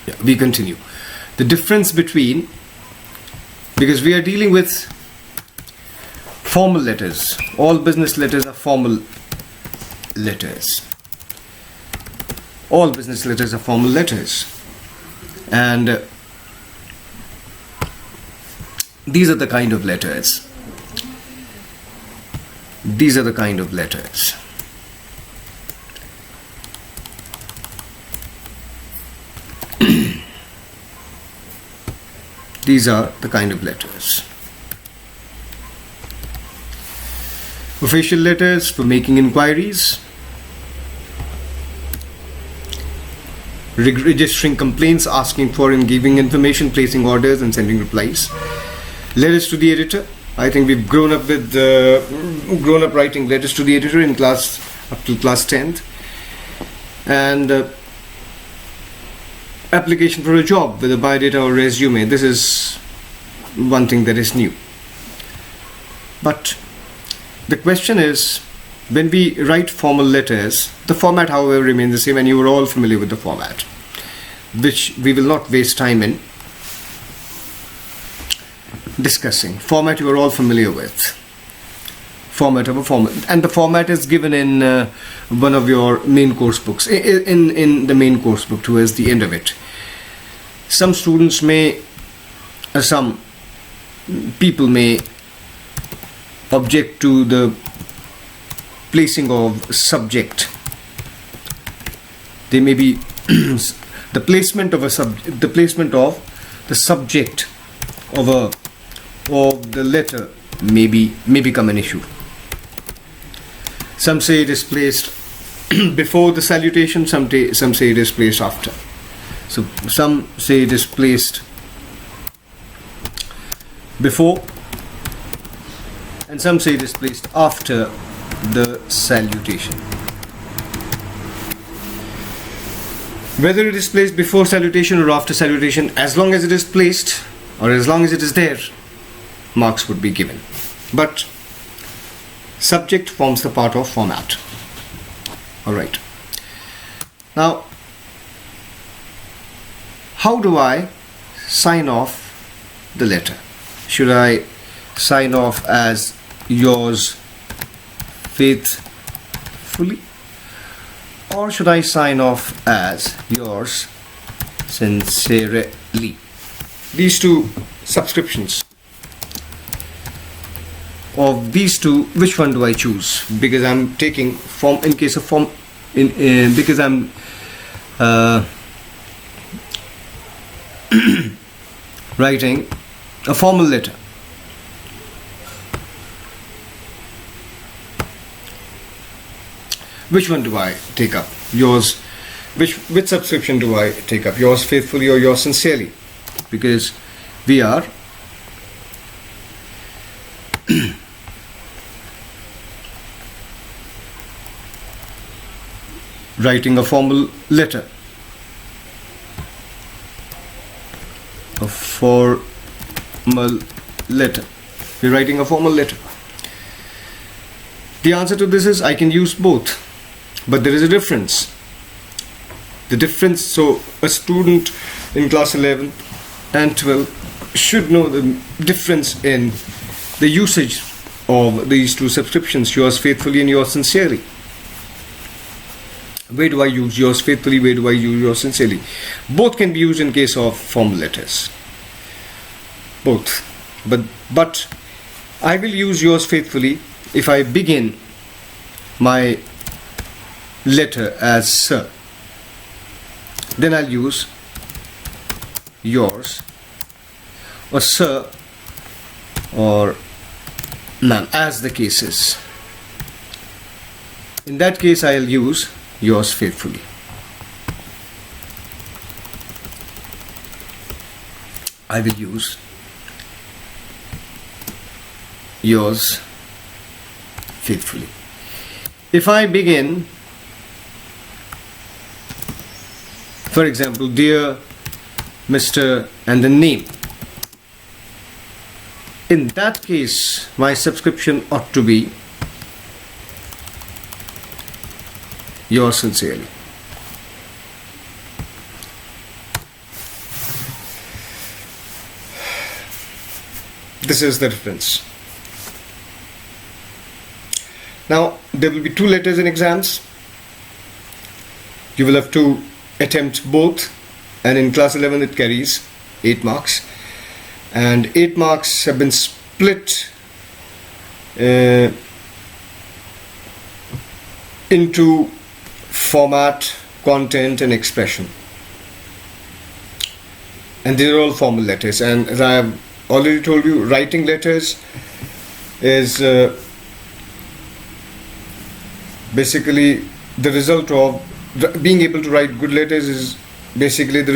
Yeah, we continue. The difference between, because we are dealing with formal letters. All business letters are formal letters. All business letters are formal letters. And these are the kind of letters. These are the kind of letters. These are the kind of letters. Official letters for making inquiries, registering complaints, asking for and giving information, placing orders and sending replies. Letters to the editor. I think we've grown up with writing letters to the editor in class up to class 10th. And application for a job with a biodata or resume. This is one thing that is new. But the question is, when we write formal letters, the format, however, remains the same, and you are all familiar with the format, which we will not waste time in discussing. Format you are all familiar with. Format of a format, and the format is given in one of your main course books, in the main course book towards the end of it. Some students may, some people may object to the placing of subject. They may be the placement of the subject of the letter may become an issue. Some say it is placed before the salutation, some say it is placed after. So some say it is placed before, and some say it is placed after the salutation. Whether it is placed before salutation or after salutation, as long as it is placed or as long as it is there, marks would be given. But subject forms the part of format. Alright. Now, how do I sign off the letter? Should I sign off as yours faithfully, or should I sign off as yours sincerely? These two subscriptions, of these two, which one do I choose? Because I'm taking form in case of form because I'm writing a formal letter. Which one do I take up? Yours, which subscription do I take up? Yours faithfully or yours sincerely? Because we are writing a formal letter. A formal letter. We're writing a formal letter. The answer to this is I can use both, but there is a difference. The difference, so a student in class 11 and 12 should know the difference in the usage of these two subscriptions, yours faithfully and yours sincerely. Where do I use yours faithfully? Where do I use yours sincerely? Both can be used in case of formal letters. Both. But I will use yours faithfully if I begin my letter as sir. Then I'll use yours or sir or ma'am, as the case is. In that case, I'll use yours faithfully. I will use yours faithfully. If I begin, for example, dear Mr. and the name, in that case, my subscription ought to be yours sincerely. This is the difference. Now, there will be 2 letters in exams. You will have to attempt both, and in class 11 it carries 8 marks. And 8 marks have been split into format, content and expression. And these are all formal letters. And as I have already told you, writing letters is basically the result of being able to write good letters is basically the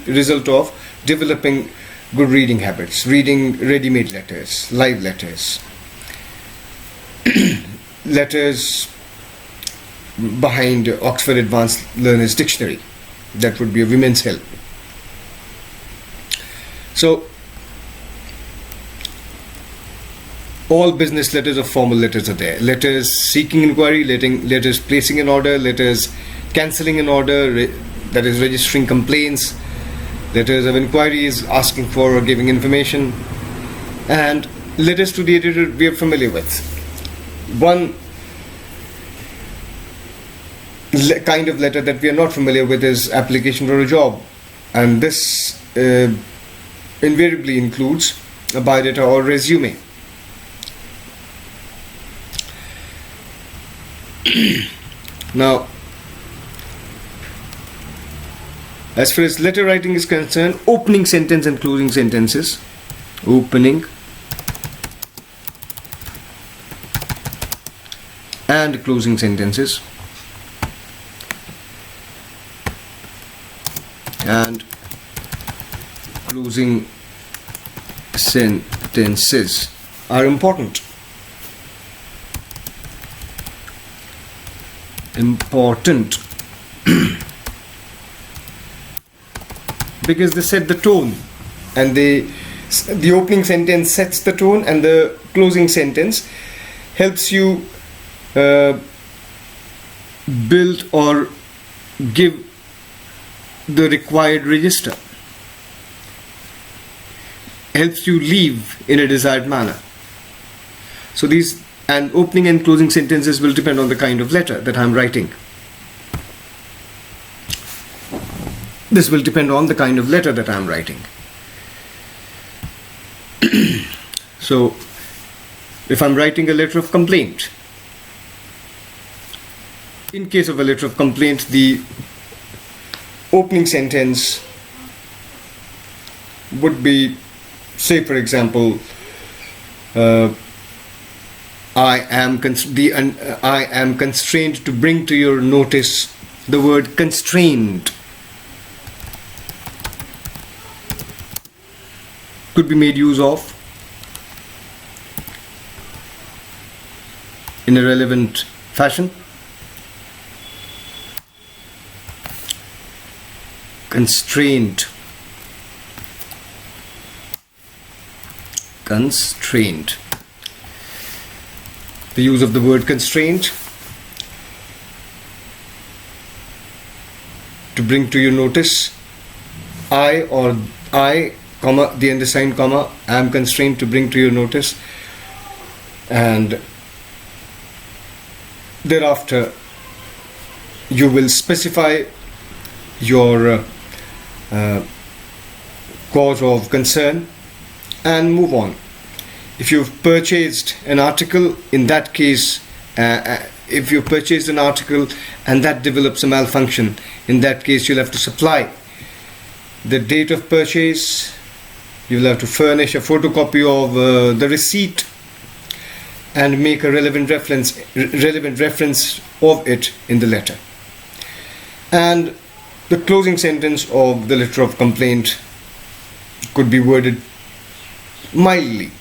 result of developing good reading habits, reading ready-made letters, live letters, letters behind Oxford Advanced Learners Dictionary. That would be a women's help. So all business letters or formal letters are there. Letters seeking inquiry, letters placing an order, letters cancelling an order, that is registering complaints, letters of inquiries, asking for or giving information, and letters to the editor we are familiar with. One kind of letter that we are not familiar with is application for a job, and this invariably includes a biodata or resume. Now, as far as letter writing is concerned, opening sentence and closing sentences, opening and closing sentences, and closing sentences are important. Because they set the tone, and the opening sentence sets the tone, and the closing sentence helps you build or give the required register, helps you leave in a desired manner. So these and opening and closing sentences will depend on the kind of letter that I'm writing. This will depend on the kind of letter that I'm writing. So, if I'm writing a letter of complaint, in case of a letter of complaint, the opening sentence would be, say for example, I am constrained to bring to your notice. The word constrained could be made use of in a relevant fashion. Constrained. The use of the word constraint to bring to your notice. I, comma, the undersigned comma, I am constrained to bring to your notice, and thereafter you will specify your cause of concern and move on. If you've purchased an article, in that case, if you've purchased an article and that develops a malfunction, in that case you'll have to supply the date of purchase. You'll have to furnish a photocopy of the receipt and make a relevant reference of it in the letter. And the closing sentence of the letter of complaint could be worded mildly,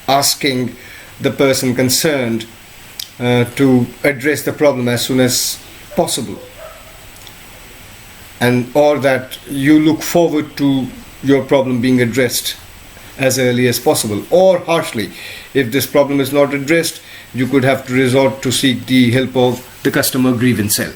asking the person concerned to address the problem as soon as possible, and or that you look forward to your problem being addressed as early as possible, or harshly, if this problem is not addressed, you could have to resort to seek the help of the customer grievance cell.